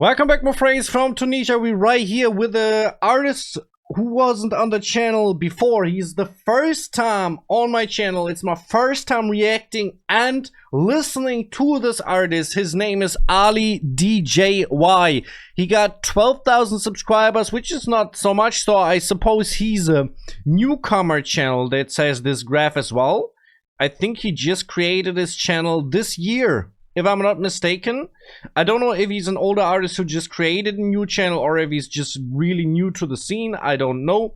Welcome back, my friends from Tunisia. We're right here with the artist who wasn't on the channel before. He's the first time on my channel. It's my first time reacting and listening to this artist. His name is Ali Dji. He got 12,000 subscribers, which is not so much, so I suppose he's a newcomer channel that says this graph as well. I think he just created his channel this year, if I'm not mistaken. I don't know if he's an older artist who just created a new channel or if he's just really new to the scene. I don't know.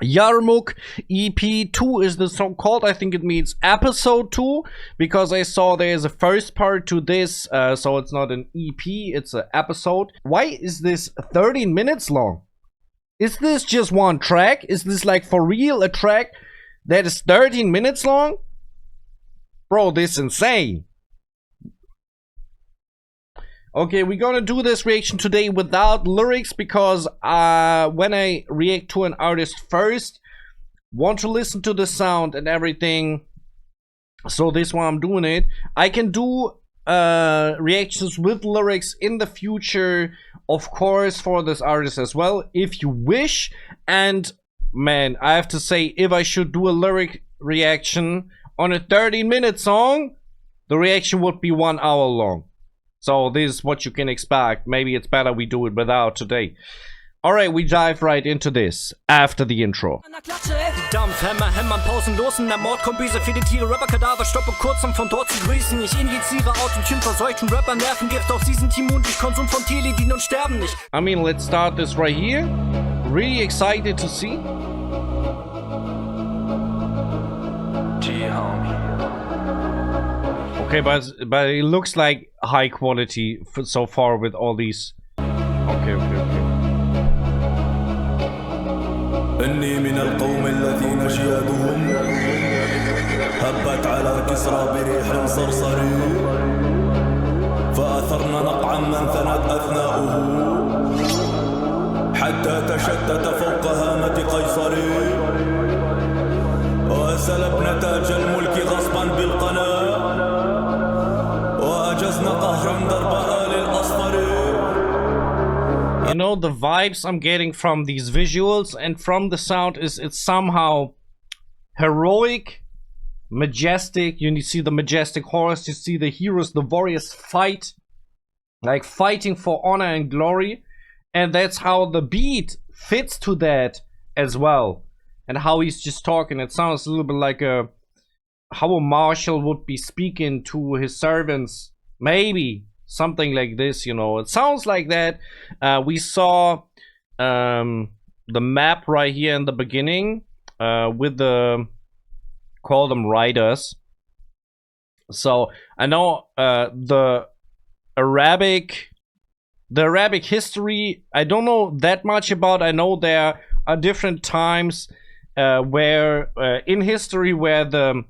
Yarmouk EP 2 is the song called. I think it means episode 2 because I saw there's a first part to this, so it's not an EP, it's an episode. Why is this 13 minutes long? Is this just one track? Is this like for real a track that is 13 minutes long? Bro, this is insane. Okay, we're gonna do this reaction today without lyrics because when I react to an artist first, want to listen to the sound and everything. So this is why I'm doing it. I can do reactions with lyrics in the future, of course, for this artist as well, if you wish. And man, I have to say, if I should do a lyric reaction on a 13-minute song, the reaction would be 1 hour long. So this is what you can expect. Maybe it's better we do it without today. Alright, we dive right into this after the intro. Dampf, Hämmer, hämmern, pausenlos in der Mordkombüse. Viele Tiere, Rapper, Kadaver, stoppe kurz, um von dort zu grüßen. Ich injiziere Atemchen verseuchten Rapper, Nervengift. Auch sie sind immun durch Konsum von Teledin und sterben nicht. I mean, let's start this right here. Really excited to see. Okay, but it looks like high quality so far with all these. Okay. إني من القوم الذين شيادهم هبت على كسرى بريح صرصري فأثرن نقعا من ثنت أثناؤه حتى تشتت فوق هامة قيصري وسلبن تاج الملك غصبا بالقناة وأجزن قهرا ضرب آل الأصفر. You know, the vibes I'm getting from these visuals and from the sound is it's somehow heroic, majestic. You see the majestic horse, you see the heroes, the warriors fight, like fighting for honor and glory. And that's how the beat fits to that as well. And how he's just talking. It sounds a little bit like how a marshal would be speaking to his servants. Maybe something like this, you know. It sounds like that. We saw the map right here in the beginning with the, call them riders. So I know the Arabic history, I don't know that much about. I know there are different times where in history where the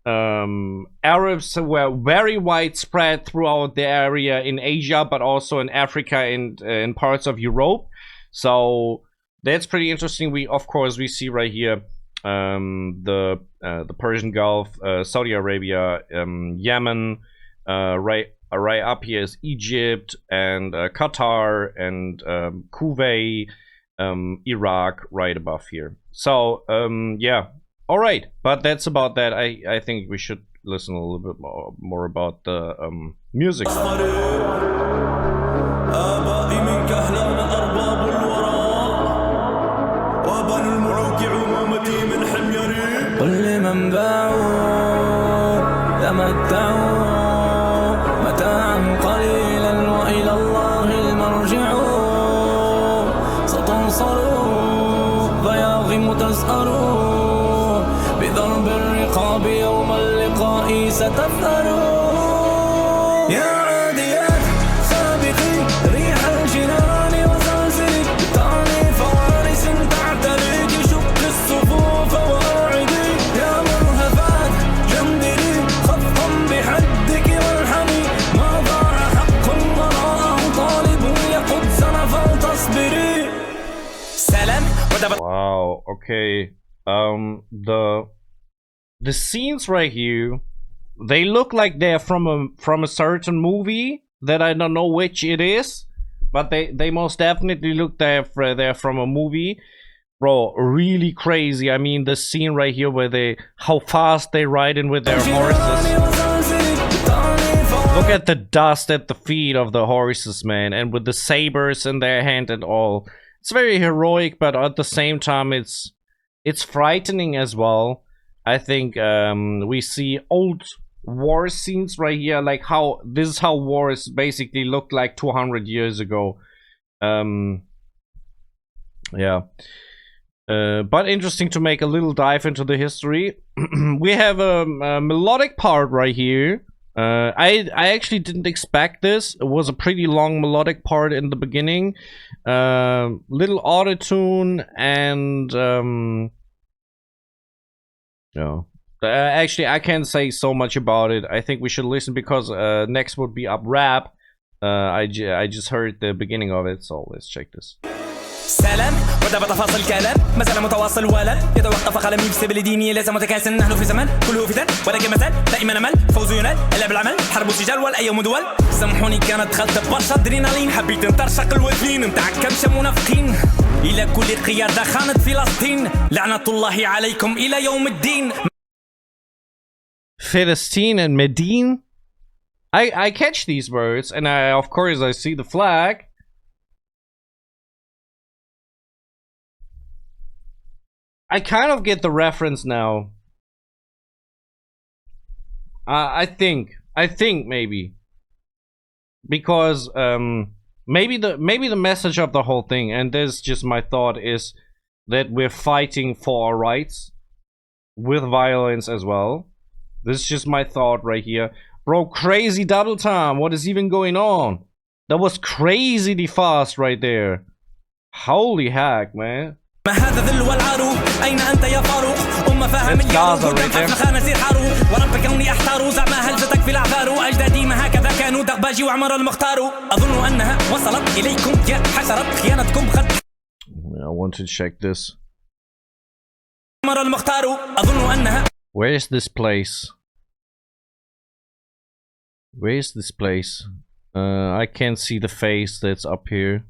Arabs were very widespread throughout the area in Asia, but also in Africa and in parts of Europe. So that's pretty interesting. We, of course, we see right here the Persian Gulf, Saudi Arabia, Yemen. Right up here is Egypt and Qatar and Kuwait, Iraq, right above here. So yeah. All right, but that's about that. I think we should listen a little bit more about the music. بضرب الرقاب يوم اللقاء ستفثروا يا عاديات سابقي ريح الجنان وزلزلي تعني فوارس تعتلي شق الصفوف واعدي يا مرهفات جندلي خفقا بحدك والحمي ما ضاع حق وراءه طالب يقود سنفا تصبري سلام. Wow, okay. The scenes right here, they look like they're from a certain movie that I don't know which it is. but they most definitely look they're from a movie. Bro, really crazy. I mean, the scene right here where how fast they ride in with their horses. Look at the dust at the feet of the horses, man, and with the sabers in their hand and all. It's very heroic, but at the same time, it's frightening as well. I think we see old war scenes right here, like how this is how wars basically looked like 200 years ago. Yeah. But interesting to make a little dive into the history. We have a melodic part right here. I actually didn't expect this. It was a pretty long melodic part in the beginning. Little auto-tune and no. Actually, I can't say so much about it. I think we should listen because next would be up rap. I just heard the beginning of it, so let's check this. سلام وده بتفاصل الكلام ما زال متواصل ولا يتوقف قلمي في سبيل ديني ليس متكاسل نحن في زمان كله فتن ولكن مثال دائما امل فوز ينال الا بالعمل حرب سجال والايام دول سامحوني كانت دخلت برشا ادرينالين حبيت نطرشق الوثنين نتاع كمشه منافقين الى كل قياده خانت فلسطين لعنه الله عليكم الى يوم الدين. Palestine and Medine. I catch these words and of course I see the flag. I kind of get the reference now. I think maybe because maybe the message of the whole thing, and this is just my thought, is that we're fighting for our rights with violence as well. This is just my thought right here, bro. Crazy double time. What is even going on? That was crazily fast right there. Holy heck, man. ما هذا ذل والعارو أين أنت يا فاروق أم فاهم اليوم في الخانة سير حارو ورب كوني أحتارو زعما هلفتك في الأعذار أجدادي ما هكذا كانوا دغباجي وعمر المختار أظن أنها وصلت إليكم يا حشرت خيانتكم قد I want to check this. عمر المختار أظن أنها Where is this place? Where is this place? I can't see the face that's up here.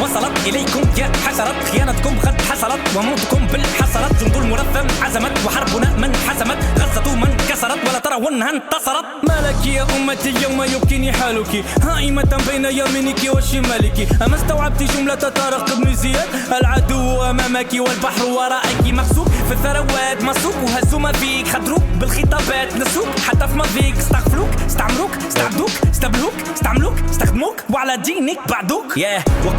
وصلت إليكم يا حشرت خيانتكم قد حصلت وموتكم بالحصرت جند المرثم عزمت وحربنا من حسمت غزة من كسرت ولا ترونها انتصرت مالك يا أمتي اليوم يبكيني حالك هائمة بين يمينك وشمالك أما استوعبت جملة طارق بن زياد العدو أمامك والبحر ورائك مكسوك في الثروات مسوك وهزوا ما فيك خدروك بالخطابات نسوك حتى في ماضيك استغفلوك استعمروك استعبدوك استبلوك استعملوك استخدموك وعلى دينك بعدوك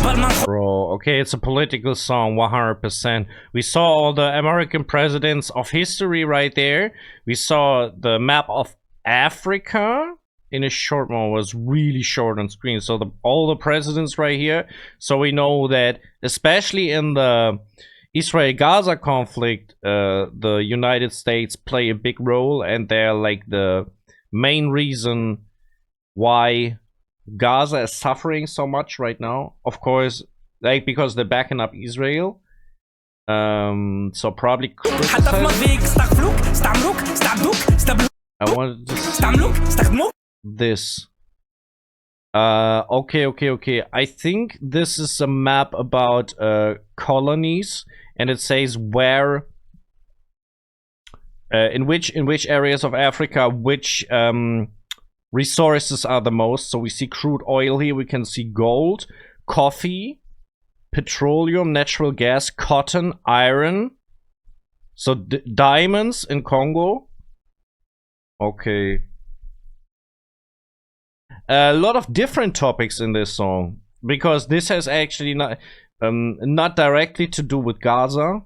Bro, okay, it's a political song, 100%. We saw all the American presidents of history right there. We saw the map of Africa in a short moment. It was really short on screen. So all the presidents right here. So we know that, especially in the Israel-Gaza conflict, the United States play a big role, and they're like the main reason why Gaza is suffering so much right now. Of course, like because they're backing up Israel. So probably I wanted to see this. Okay. I think this is a map about colonies, and it says where in which areas of Africa which resources are the most. So we see crude oil here, we can see gold, coffee, petroleum, natural gas, cotton, iron. So diamonds in Congo. Okay. A lot of different topics in this song, because this has actually not directly to do with Gaza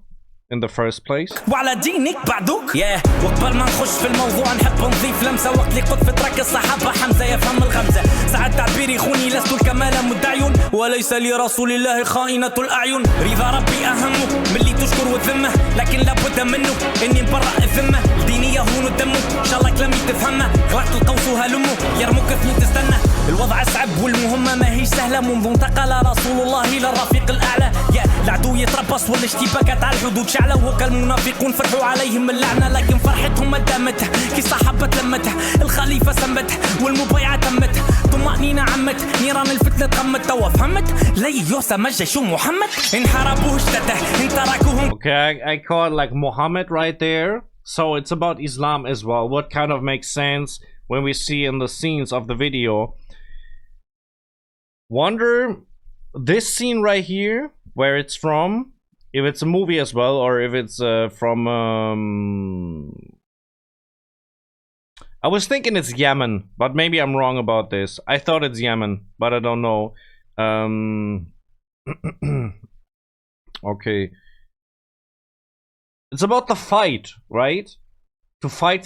in the first place. وعلى دينك بعدوك يا وقبل ما نخش في الموضوع نحب نضيف لمسه وقت اللي قد في ترك الصحابه حمزه يفهم الغمزه ساعات تعبيري خوني لست الكمال مدعي وليس لرسول الله خائنه الاعين رضا ربي اهم من اللي تشكر وتذمه لكن لابد منه اني نبرأ الذمه ديني يهون الدم ان شاء الله كلامي تفهمه غلقت القوس وهلمه يرموك اثنين تستنى الوضع صعب والمهمه ما هي سهله منذ انتقل رسول الله للرفيق الاعلى يا العدو يتربص والاشتباكات على الحدود شعلة وكالمنافقون فرحوا عليهم اللعنة لكن فرحتهم ما دامته كي صاحبة لمته الخليفة سمته والمبايعة تمته طمأنينة عمت نيران الفتنة تغمت توا محمد لا يوسم الجيش محمد إن حاربوه اشتته إن تركوهم. Okay, I caught like Muhammad right there. So it's about Islam as well. What kind of makes sense when we see in the scenes of the video. Wonder this scene right here, where it's from, if it's a movie as well, or if it's from I was thinking it's Yemen, but maybe I'm wrong about this. I thought it's Yemen, but I don't know. Okay. It's about the fight, right? To fight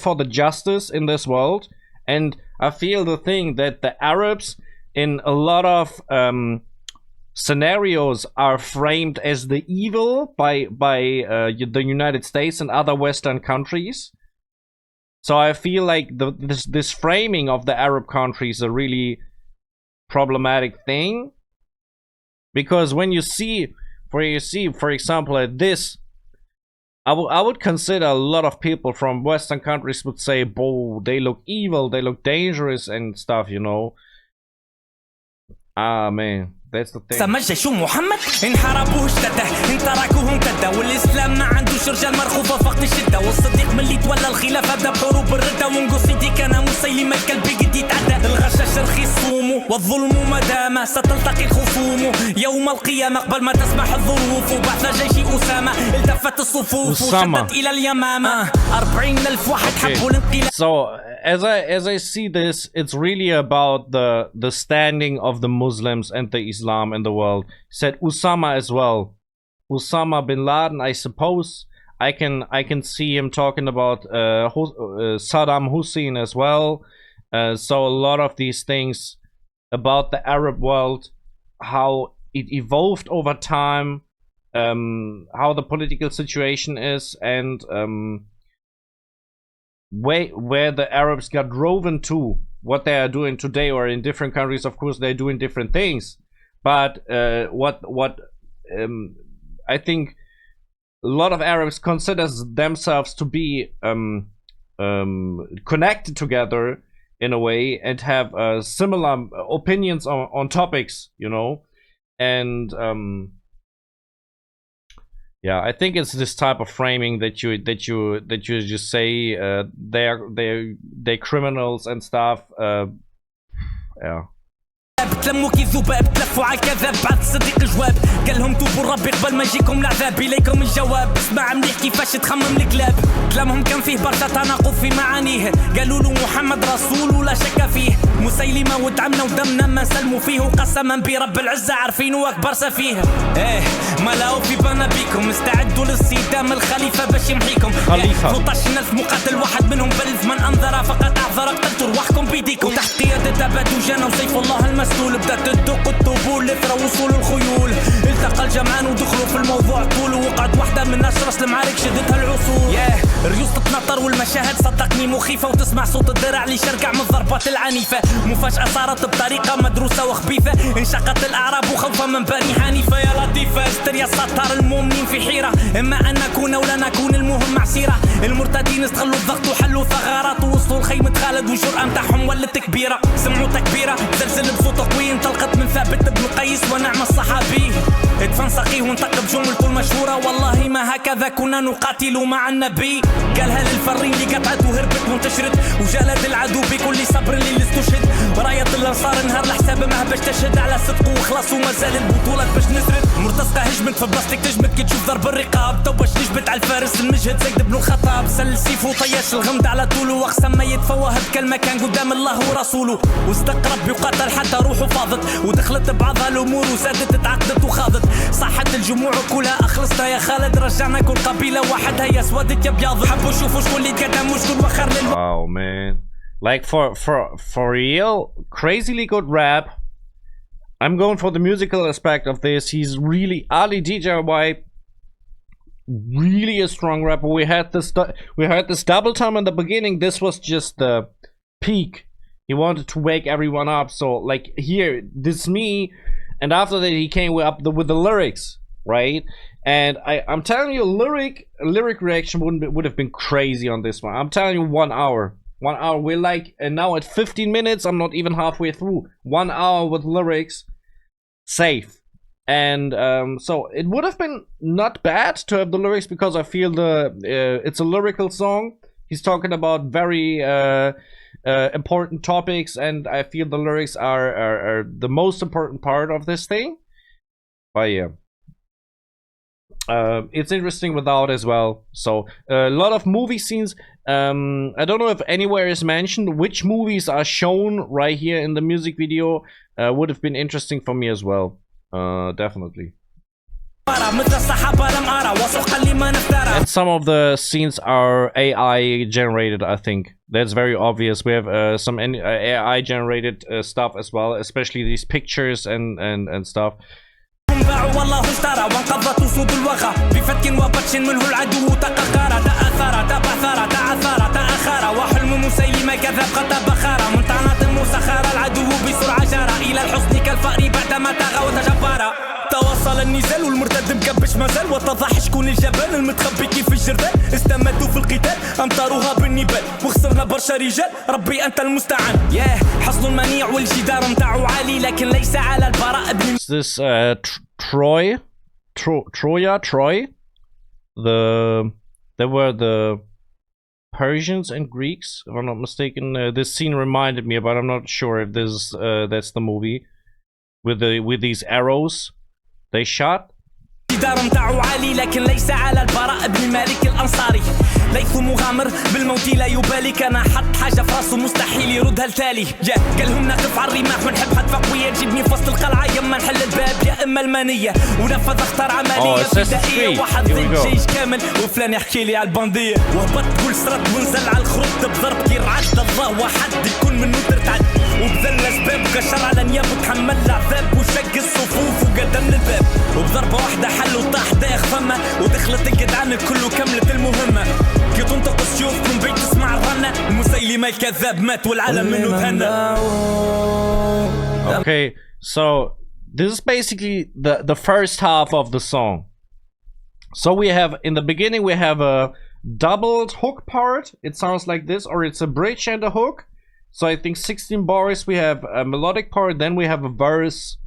for the justice in this world. And I feel the thing that the Arabs in a lot of scenarios are framed as the evil by the United States and other Western countries. So I feel like this framing of the Arab countries is a really problematic thing, because when you see, for example, at this, I would consider a lot of people from Western countries would say, "Boh, they look evil, they look dangerous and stuff," you know. Ah man, that's the thing. سما الجيش محمد إن حاربوه اشتته إن تركوه امتدة والإسلام ما عندوش رجال مرخوفة فقد الشدة والصديق ملي تولى الخلافة بدا بحروب الردة ونقصيدي كان مسيلمة الكلب قد يتعدى الغشاش رخيص صومه والظلم مدامة ستلتقي الخصوم يوم القيامة قبل ما تسمح الظروف وبعث جيش أسامة التفت الصفوف وشدت إلى اليمامة 40,000 واحد حبوا الانقلاب. So as I see this, it's really about the standing of the Muslims and the Islam in the world. He said Usama as well. Usama bin Laden, I suppose. I can see him talking about Saddam Hussein as well. So a lot of these things about the Arab world, how it evolved over time, how the political situation is, and where the Arabs got driven to, what they are doing today, or in different countries. Of course, they're doing different things, but what I think a lot of Arabs considers themselves to be connected together in a way and have similar opinions on topics, you know, and yeah, I think it's this type of framing that you just say they're criminals and stuff. Yeah. تلموا كي ذباب تلفوا على الكذاب بعد صديق جواب قال لهم توبوا الرب قبل ما يجيكم العذاب اليكم الجواب اسمع مليح كيفاش تخمم الكلاب كلامهم كان فيه برشا تناقض في معانيه قالوا له محمد رسول ولا شك فيه مسيلمة ودعمنا ودمنا ما نسلموا فيه وقسما برب العزة عارفين واكبر سفيه ايه ملاو في بنابيكم استعدوا للصدام الخليفة باش يمحيكم 13,000 مقاتل واحد منهم بلف من انظر فقط اعذر قتلت ارواحكم بيديكم وتحت قيادة بدوجان وسيف الله المسلول بدأت تدق الطبول لثرى وصول الخيول التقى الجمعان ودخلوا في الموضوع طول وقعت واحدة من اشرس المعارك شدتها العصور الريوس تتنطر والمشاهد صدقني مخيفة وتسمع صوت الدرع اللي شرقع من الضربات العنيفة مفاجأة صارت بطريقة مدروسة وخبيثة انشقت الأعراب وخوفا من بني حنيفة يا لطيفة استريا سطر المؤمنين في حيرة إما أن نكون أو لا نكون المهم معسيرة المرتدين استغلوا الضغط وحلوا ثغرات ووصلوا لخيمة خالد والجرأة متاعهم ولت كبيرة سمعوا تكبيرة زلزل بصوت قوي انطلقت من ثابت بن قيس ونعم الصحابي ادفن سقيه وانتقب جملته المشهورة والله ما هكذا كنا نقاتل مع النبي قالها للفرين اللي قطعت وهربت وانتشرت وجلد العدو بكل صبر اللي استشهد راية الانصار انهار لحساب ما باش تشهد على صدقه وخلاص وما زال البطولة باش نسرد مرتزقة هجمت في بلاستيك تجمد كي تشوف ضرب الرقاب تو باش نجبت على الفارس المجهد زيد بن الخطاب سل سيف وطياش الغمد على طوله واقسم ما يتفوه بكلمة كان قدام الله ورسوله واستقرب يقاتل حتى روحه فاضت ودخلت بعضها الامور وزادت اتعقدت وخاضت صحت الجموع كلها اخلصنا يا خالد رجعنا كل قبيلة وحدها يا سوادت يا بياض حبوا شوفوا شكون اللي تقدم وشكون وخر لل Oh man, like for real, crazily good rap. I'm going for the musical aspect of this. He's really Ali Dji, really a strong rapper. We heard this double time in the beginning. This was just the peak. He wanted to wake everyone up. So like here, this me, and after that he came with the lyrics, right? And I'm telling you, lyric reaction would have been crazy on this one. I'm telling you, 1 hour. 1 hour. We're like now at 15 minutes. I'm not even halfway through. 1 hour with lyrics, safe. And so it would have been not bad to have the lyrics, because I feel it's a lyrical song. He's talking about very important topics, and I feel the lyrics are the most important part of this thing. But yeah, it's interesting without as well. So a lot of movie scenes. I don't know if anywhere is mentioned which movies are shown right here in the music video. Would have been interesting for me as well. Definitely. And some of the scenes are AI generated, I think. That's very obvious. We have some AI generated stuff as well, especially these pictures and stuff. والله اشترى وانقضت اسود الوغى بفتك وبطش منه العدو تقهقر تاثر تبعثر تعثر تاخر وحلم مسيلمه كذب قد بخار من طعنات مسخر العدو بسرعه جرى الى الحصن كالفأر بعدما طغى وتجبر توصل النزال والمرتد مكبش مازال واتضح شكون الجبان المتخبي كيف الجردان استمدوا في القتال امطروها بالنبال وخسرنا برشا رجال ربي انت المستعان ياه حصن المنيع والجدار متاعو عالي لكن ليس على البراء ابن This Troy. They were the Persians and Greeks, if I'm not mistaken. This scene reminded me, but I'm not sure if this that's the movie with these arrows they shot. الجدار متاعو عالي لكن ليس على البراء ابن مالك الانصاري ليث مغامر بالموت لا يبالي كان حط حاجه في راسه مستحيل يردها لتالي قال لهم نقف على الرماح ونحب حد فقويه تجيبني في وسط القلعه يا اما نحل الباب يا اما المانيه ونفذ اختار عمليه بدائيه واحد ضد جيش كامل وفلان يحكي لي على البنديه وهبط كل سرد ونزل على الخرط بضرب كي رعد الله واحد يكون منه ترتعد وبذل اسباب وكشر على نياب وتحمل العذاب وشق الصفوف وقدم للباب وبضربه واحده حل وطاح داخ فمه ودخلت الجدعان كله كملت المهمه كي تنطق السيوف من بيت تسمع الرنه المسيلمه الكذاب مات والعالم منه تهنى. Okay, so this is basically the first half of the song. So we have in the beginning we have a doubled hook part. It sounds like this, or it's a bridge and a hook. So I think 16 bars. We have a melodic part, then we have a verse.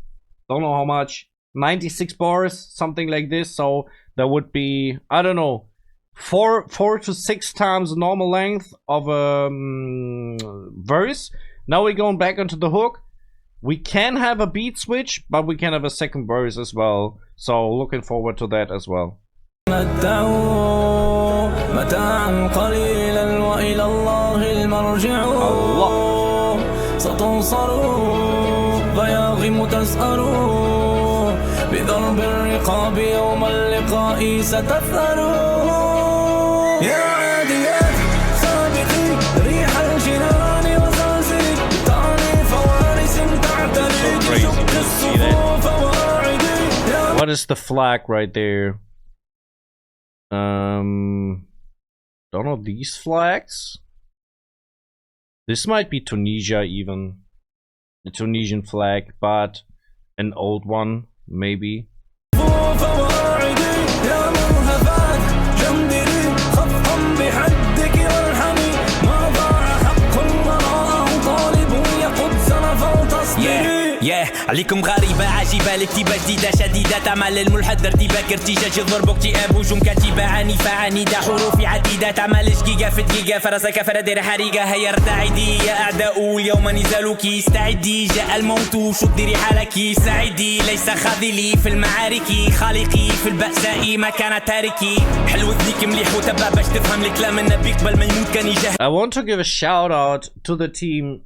Don't know how much. 96 bars, something like this. So that would be, I don't know, 4 to 6 times the normal length of a verse. Now we're going back onto the hook. We can have a beat switch, but we can have a second verse as well. So looking forward to that as well. متاعا قليلا وإلى الله المرجع ستنصروا ضياغم تسأروا بضرب الرقاب يوم اللقاء ستثأروا يا عاديات سابقي ريح الجنان وزلزلي طعني فوارس تعتلي شق الصفوف واعدي. What is the flag right there? Don't know these flags. This might be Tunisia, even the Tunisian flag, but an old one maybe. عليكم غريبة عجيبة الكتيبة جديدة شديدة تعمل الملحد ارتباك ارتجاج الضرب اكتئاب وجم كتيبة عنيفة عنيدة حروف عديدة تعمل جيجا في دقيقة فرسك فردير حريقة هيا ارتعدي يا أعداء اليوم نزالك استعدي جاء الموت شدي رحالك سعيدي ليس خاذلي في المعارك خالقي في البأساء ما كان تاركي حلو ذيك مليح وتبع باش تفهم الكلام النبي قبل ما يموت كان يجهل. I want to give a shout out to the team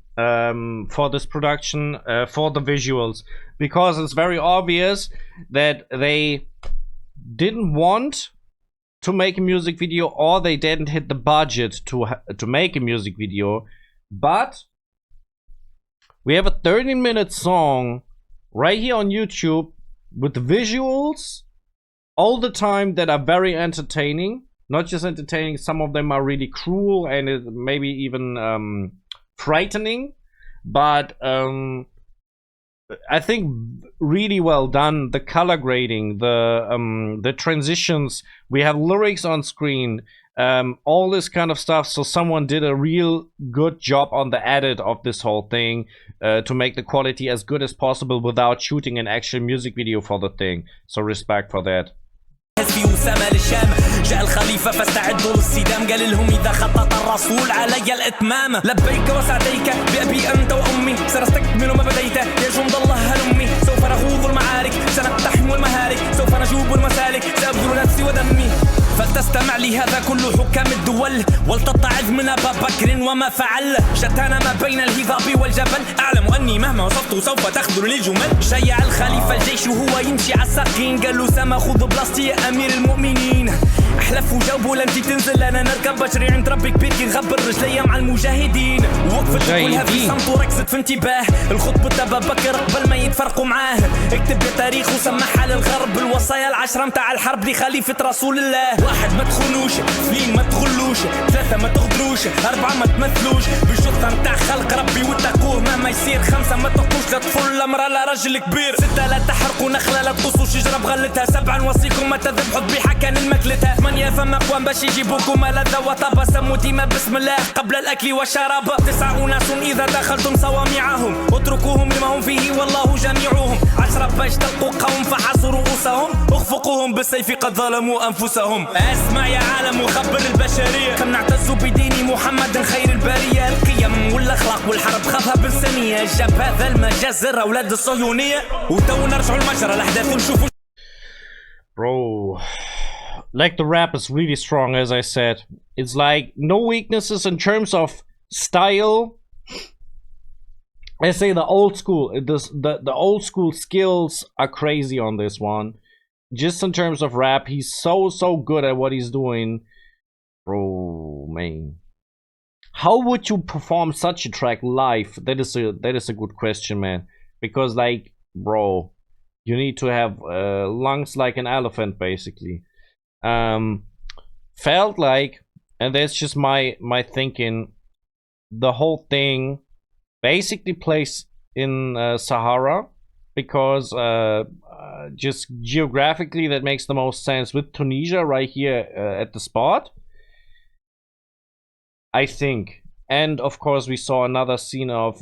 for this production, for the visuals, because it's very obvious that they didn't want to make a music video, or they didn't hit the budget to make a music video. But we have a 30-minute song right here on YouTube with visuals all the time that are very entertaining. Not just entertaining, some of them are really cruel and maybe even frightening, but I think really well done. The color grading, the transitions, we have lyrics on screen, all this kind of stuff. So someone did a real good job on the edit of this whole thing to make the quality as good as possible without shooting an actual music video for the thing. So respect for that. في أسامة للشام جاء الخليفة فاستعدوا للصدام قال لهم إذا خطط الرسول علي الإتمام لبيك وسعديك بأبي أنت وأمي سنستكمل ما بديته يا جند الله هلمي سوف نخوض المعارك سنقتحم المهالك سوف نجوب المسالك سأبذل نفسي ودمي فلتستمع لهذا كل حكام الدول ولتتعظ من أبا بكر وما فعل شتان ما بين الهضاب والجبل أعلم أني مهما وصفت سوف تخذل للجمل شيع الخليفة الجيش وهو يمشي على الساقين قال له سما خذ بلاستي يا أمير المؤمنين أحلف وجاوبوا لن تنزل أنا نركب بشري عند ربي كبير كي نغبر رجليا مع المجاهدين وقفت كلها في صمت وركزت في انتباه الخطبة أبا بكر قبل ما يتفرقوا معاه اكتب يا تاريخ وسمعها للغرب الوصايا العشرة متاع الحرب لخليفة رسول الله واحد ما تخونوش اثنين ما تغلوش ثلاثة ما تغدروش أربعة ما تمثلوش بالجثة متاع خلق ربي واتقوه مهما يصير خمسة ما تقوش لا طفل لا مرأة لا رجل كبير ستة لا تحرقوا نخلة لا تقصوا شجرة بغلتها سبعة نوصيكم ما تذبحوا ذبيحة كان المكلتها ثمانية فما قوام باش يجيبوكم لذة وطابة سموا ديما بسم الله قبل الأكل والشراب 9 أناس إذا دخلتم صوامعهم اتركوهم لما هم فيه والله جميعهم 10 باش تلقوا قوم فحصوا رؤوسهم اخفقوهم بالسيف قد ظلموا أنفسهم اسمع يا عالم وخبر البشرية كم نعتز بدين محمد خير البرية القيم والأخلاق والحرب خافها بالسنية جاب هذا المجازر أولاد الصهيونية وتو نرجعوا المجرى الأحداث ونشوفوا. Bro, like the rap is really strong, as I said. It's like no weaknesses in terms of style. I say the old school, the old school skills are crazy on this one. Just in terms of rap, he's so good at what he's doing. Bro, man. How would you perform such a track live? That is a good question, man. Because like, bro, you need to have lungs like an elephant, basically. Felt like, and that's just my thinking, the whole thing basically plays in Sahara, because just geographically that makes the most sense with Tunisia right here at the spot, I think. And of course we saw another scene of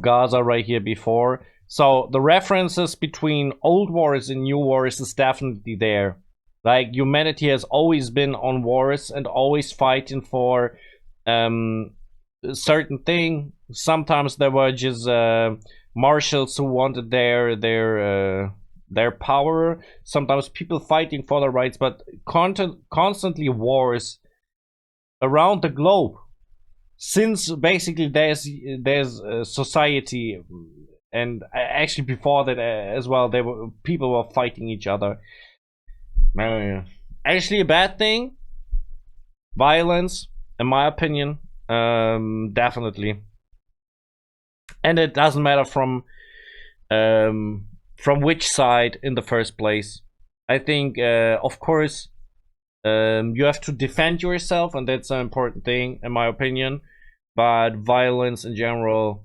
Gaza right here before. So the references between old wars and new wars is definitely there. Like humanity has always been on wars and always fighting for a certain thing. Sometimes there were just marshals who wanted their power. Sometimes people fighting for their rights, but constantly wars around the globe. Since basically there's society. And actually before that as well, people were fighting each other. Actually a bad thing. Violence, in my opinion, definitely. And it doesn't matter from which side in the first place. I think, of course, you have to defend yourself, and that's an important thing, in my opinion. But violence in general,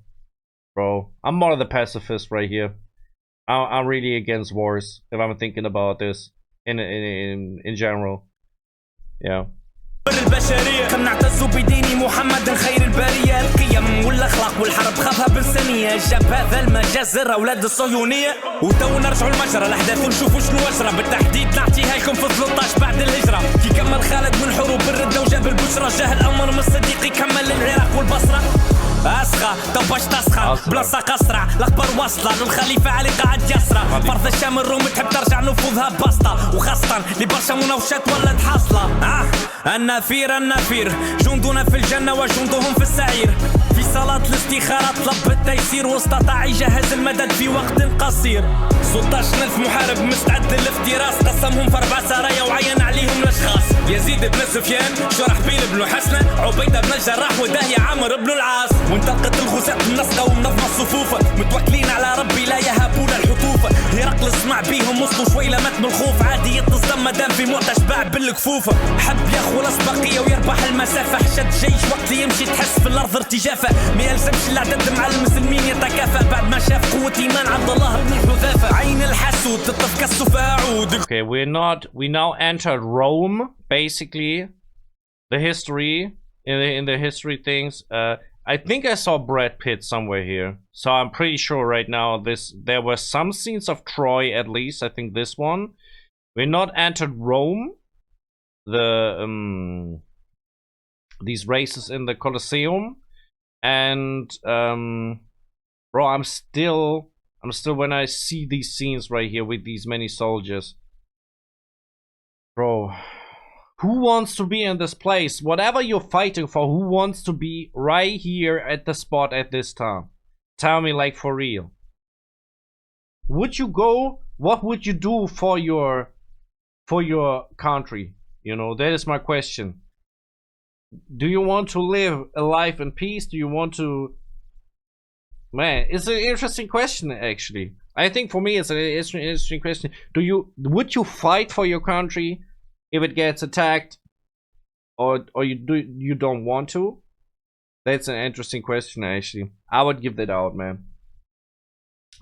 bro, I'm more the pacifist right here. I'm really against wars if I'm thinking about this in general. Yeah. البشرية كم نعتز بدين محمد خير البرية القيم والأخلاق والحرب خافها بالسنية جاب هذا المجازر أولاد الصهيونية وتو نرجعوا المجرى الأحداث ونشوفوا شنو أجرى بالتحديد نعطيها لكم في 13 بعد الهجرة كي كمل خالد من حروب الردة وجاب البشرى جاه الأمر من الصديق كمل العراق والبصرة أسخى طباش تسخى بلاصة قصرع الأخبار واصلة للخليفة علي قاعد يسرى فرض الشام الروم تحب ترجع نفوذها بسطة وخاصة لبرشا مناوشات ولات حاصلة النفير جندنا في الجنة وجندهم في السعير في صلاة الاستخارة طلب التيسير واستطاع يجهز المدد في وقت قصير 16,000 محارب مستعد للافتراس قسمهم في 4 سرايا وعين عليهم الاشخاص يزيد بن سفيان شرحبيل بن حسنة عبيدة بن الجراح وداهية عامر بن العاص وانطلقت الغزاة منسقة ومنظمة الصفوف متوكلين على ربي لا يهابون الحطوف هرقل اسمع بيهم وصلوا شوي لمات من الخوف عادي يتصدم مدام في موت اشباع بالكفوف حب ياخو الاسبقية ويربح المسافة حشد جيش وقت يمشي تحس في الارض ارتجافة ما يلزمش العدد مع المسلمين يتكافى بعد ما شاف قوة ايمان عبد الله بن حذافة عين الحسود تطف كالسفاعود. Okay, we now entered Rome, basically the history in the history things. I think I saw Brad Pitt somewhere here, so I'm pretty sure right now there were some scenes of Troy at least. I think this one. We not entered Rome. The these races in the Colosseum, and bro, I'm still when I see these scenes right here with these many soldiers, bro. Who wants to be in this place? Whatever you're fighting for, who wants to be right here at the spot at this time? Tell me, like, for real. Would you go? What would you do for your country? You know, that is my question. Do you want to live a life in peace? Do you want to... Man, it's an interesting question, actually. I think for me it's an interesting question. Would you fight for your country if it gets attacked, or you don't want to? That's an interesting question, actually. I would give that out, man.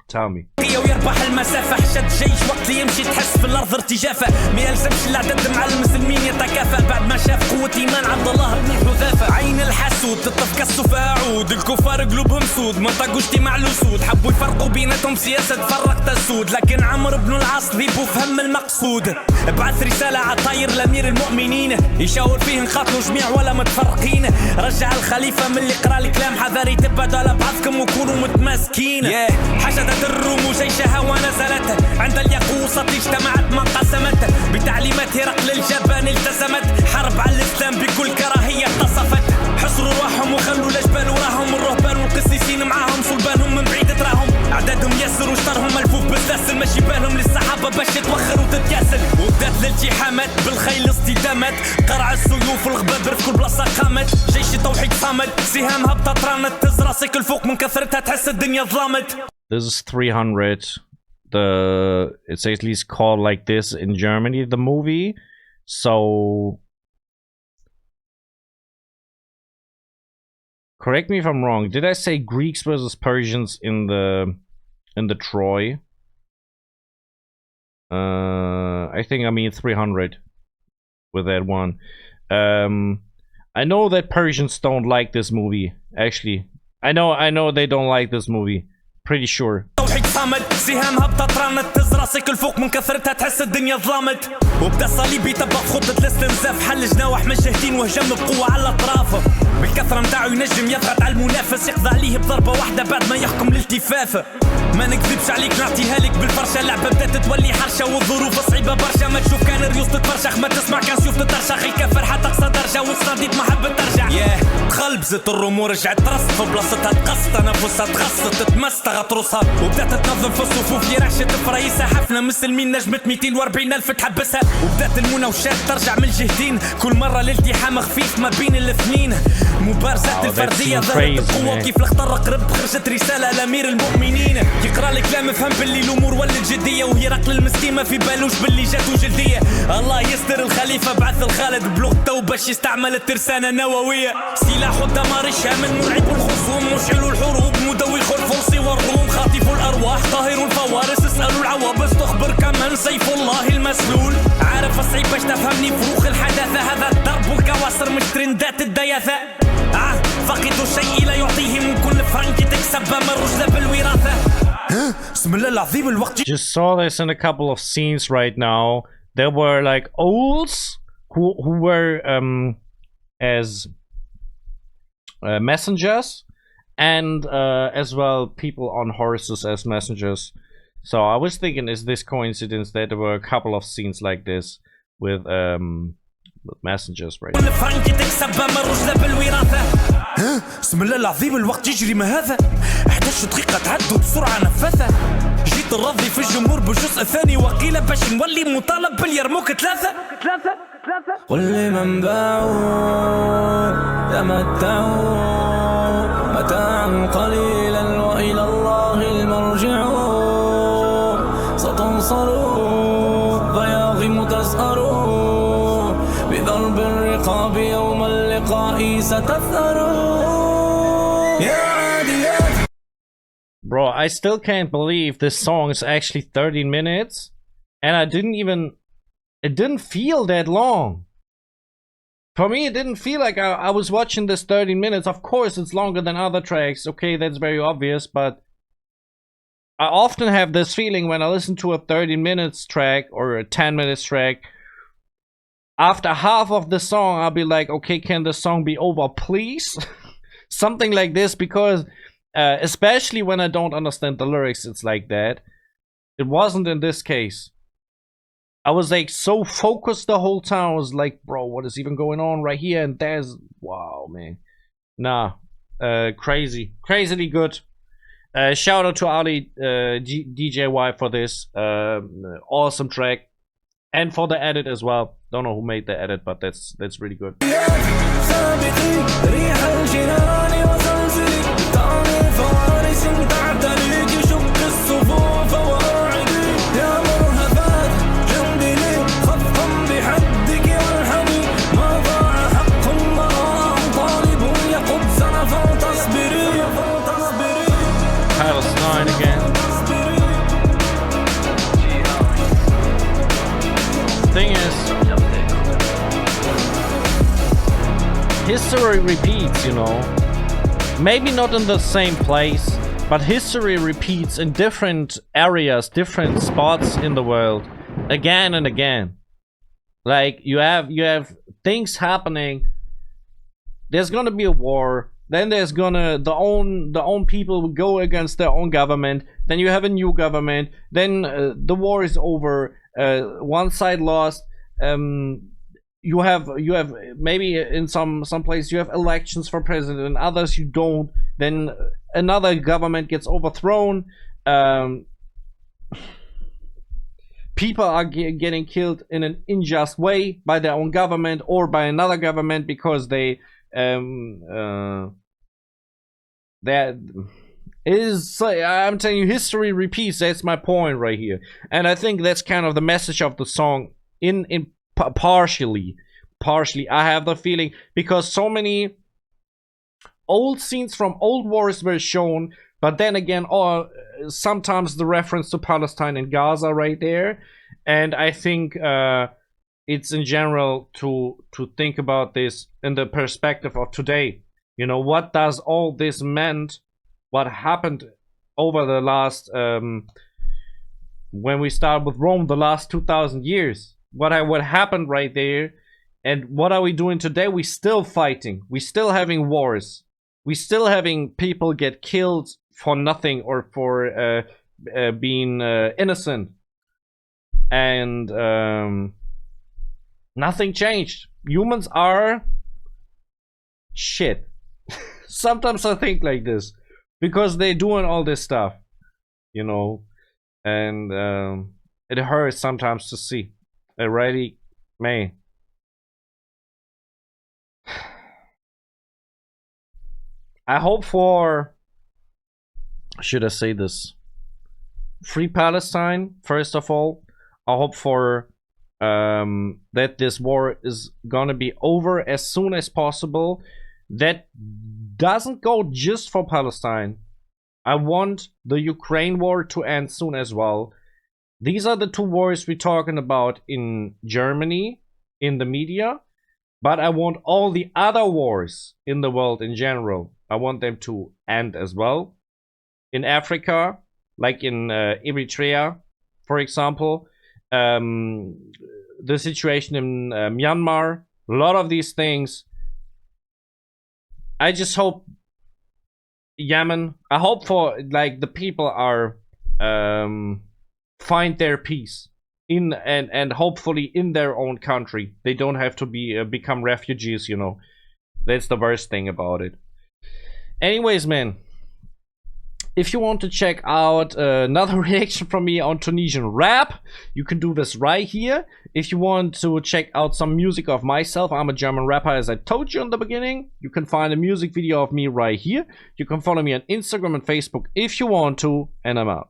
Tell me. ويربح المسافة حشد جيش وقت اللي يمشي تحس في الأرض ارتجافة ما يلزمش العدد مع المسلمين يتكافى بعد ما شاف قوة إيمان عبد الله بن حذافة عين الحسود تطف كالسفا عود الكفار قلوبهم سود ما طاقوا اجتماع الأسود حبوا يفرقوا بيناتهم سياسة تفرق تسود لكن عمرو بن العاص ذيبوا فهم المقصود بعث رسالة عطاير لأمير المؤمنين يشاور فيه نقاتلوا جميع ولا متفرقين رجع الخليفة من اللي قرا الكلام حذاري تبعدوا على بعضكم وكونوا متماسكين حشدت الروم جيشها ونزلت عند اليقوصة اجتمعت ما انقسمت بتعليمات هرقل الجبان التزمت حرب على الإسلام بكل كراهية اتصفت حصروا رواحهم وخلوا الأجبال وراهم الرهبان والقسيسين معاهم صلبانهم من بعيد تراهم أعدادهم يسر وشطرهم ملفوف بالسلاسل ماشي بالهم للصحابة باش تتوخر وتتياسل وبدات الالتحامات بالخيل اصطدامات قرع السيوف والغبابر في كل بلاصة قامت جيش التوحيد صامد سهام هبطت رانت تهز راسك الفوق من كثرتها تحس الدنيا ظلمت. This is 300. It's at least called like this in Germany, the movie. So correct me if I'm wrong. Did I say Greeks versus Persians in the Troy? I think I mean 300 with that one. I know that Persians don't like this movie. Actually, I know they don't like this movie. Pretty sure. صامد سهام هبطت رانت تهز راسك الفوق من كثرتها تحس الدنيا ظلمت وبدا صليبي يطبق خطة الاستنزاف حل جناوح مجهدين وهجم بقوة على الاطراف بالكثرة متاعو ينجم يضغط على المنافس يقضى عليه بضربة واحدة بعد ما يحكم الالتفاف ما نكذبش عليك نعطيها لك بالفرشة اللعبة بدات تولي حرشة والظروف صعيبة برشا ما تشوف كان ريوس تتفرشخ ما تسمع كان سيوف تترشخ الكفر حتى اقصى درجة والصديق ما حبت ترجع تخلبزت الروم ورجعت ترصت في بلاصتها تقصت تنفسها تغصت تتمست غطرسها وبدات تنظم في الصفوف اللي راشت فريسة حفلة مسلمين نجمت 240 ألف تحبسها وبدات المناوشات ترجع من الجهتين كل مرة الالتحام خفيف ما بين الاثنين مبارزات الفردية ظهرت بقوة كيف الاخطر قرب خرجت رسالة لأمير المؤمنين يقرأ الكلام فهم باللي الأمور ولت جدية وهي رقل المسكين ما في بالوش باللي جاتو جلدية الله يستر الخليفة بعث الخالد بلغ التوبة باش يستعمل الترسانة النووية سلاح الدمار الشامل مرعب الخصوم مشعل الحروب مدوخ الفرس والروم خاطف الأرواح طاهر الفوارس اسألوا العوابس تخبر كمان سيف الله المسلول عارف الصعيب باش تفهمني فروخ الحداثة هذا الضرب والكواسر مش ترندات الدياثة فقدوا الشيء لا يعطيه من كل فرنك تكسب من رجل بالوراثة بسم الله العظيم الوقت. Just saw this in a couple of scenes right now. There were like olds who were as messengers and as well people on horses as messengers. So I was thinking, is this coincidence that there were a couple of scenes like this with messengers right now? بسم الله العظيم الوقت يجري ما هذا 11 دقيقة تعدوا بسرعة نفاثة جيت الرضي في الجمهور بالجزء الثاني وقيل باش نولي مطالب باليرموك ثلاثة واللي من باعوا تمتعوا متاعا قليلا وإلى الله المرجع ستنصروا ضياغم تسأروا بضرب الرقاب يوم اللقاء ستثأروا يا عاديات. Bro, I still can't believe this song is actually 13 minutes and it didn't feel that long. For me, it didn't feel like I was watching this 13 minutes. Of course, it's longer than other tracks. Okay, that's very obvious, but I often have this feeling when I listen to a 13 minutes track or a 10 minutes track. After half of the song, I'll be like, okay, can the song be over, please? Something like this, because especially when I don't understand the lyrics, it's like that. It wasn't in this case. I was like so focused the whole time. I was like, bro, what is even going on right here? And there's, wow, man. Nah, crazily good. Shout out to Ali DJY for this awesome track, and for the edit as well. Don't know who made the edit, but that's really good. Palestine again. Thing is, history repeats, you know. Maybe not in the same place, but history repeats in different areas, different spots in the world, again and again. Like you have things happening. There's gonna be a war. Then there's gonna the own people will go against their own government. Then you have a new government. Then the war is over. One side lost. You have maybe in some places you have elections for president, and others you don't. Then another government gets overthrown. People are getting killed in an unjust way by their own government or by another government because they that is, I'm telling you, history repeats. That's my point right here, and I think that's kind of the message of the song. Partially, I have the feeling, because so many old scenes from old wars were shown, but then again, sometimes the reference to Palestine and Gaza right there, and I think it's in general to think about this in the perspective of today. You know, what does all this meant? What happened over the last, when we start with Rome, the last 2,000 years? What happened right there? And what are we doing today? We still fighting. We still having wars. We still having people get killed for nothing or for being innocent. And nothing changed. Humans are shit. Sometimes I think like this, because they're doing all this stuff, you know, and it hurts sometimes to see. It really, man. I hope for, should I say this, free Palestine, first of all. I hope for that this war is gonna be over as soon as possible. That doesn't go just for Palestine. I want the Ukraine war to end soon as well. These are the two wars we're talking about in Germany, in the media. But I want all the other wars in the world in general. I want them to end as well. In Africa, like in Eritrea, for example. The situation in Myanmar. A lot of these things. I just hope Yemen. I hope for, like, the people are find their peace in and hopefully in their own country. They don't have to be become refugees, you know. That's the worst thing about it. Anyways, man, if you want to check out another reaction from me on Tunisian rap, you can do this right here. If you want to check out some music of myself, I'm a German rapper, as I told you in the beginning. You can find a music video of me right here. You can follow me on Instagram and Facebook if you want to, and I'm out.